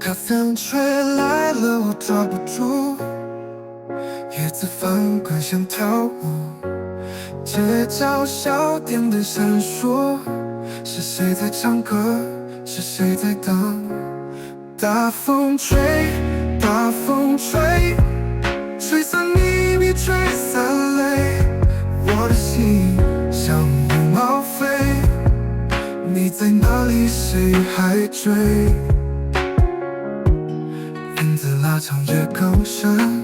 大风吹来了，我抓不住，叶子翻滚像跳舞，街角小店的闪烁，是谁在唱歌？是谁在等？大风吹，大风吹，吹散秘密，吹散泪，我的心像羽毛飞，你在哪里？谁还追？影子拉长夜更深，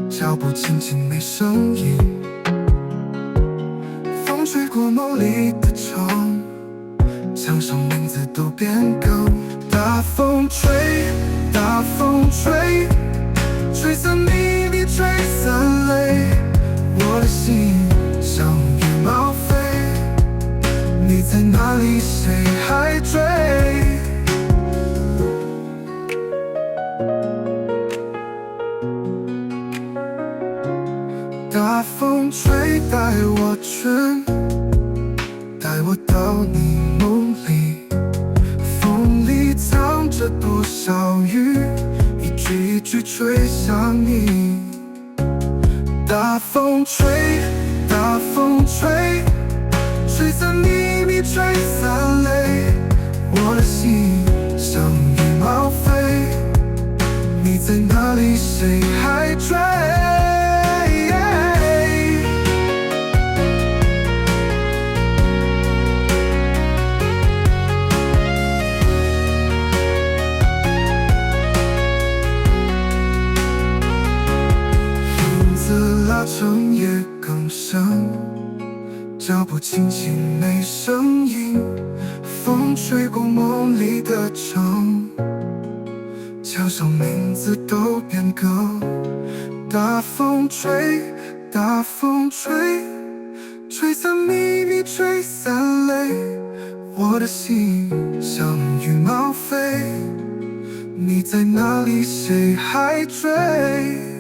脚步轻轻没声音，风吹过梦里的城，墙上名字都变更。大风吹，大风吹，吹散秘密，吹散泪，我的心像羽毛飞，你在哪里？谁还追？大风吹，带我去，带我到你梦里，风里藏着多少雨，一句一句吹向你。大风吹，大风吹，吹散秘密，吹散泪，我的心像羽毛飞，你在哪里？谁还追？整夜更深，脚步轻轻没声音，风吹过梦里的城，墙上名字都变更。大风吹，大风吹，吹散秘密，吹散泪，我的心像羽毛飞，你在哪里？谁还追？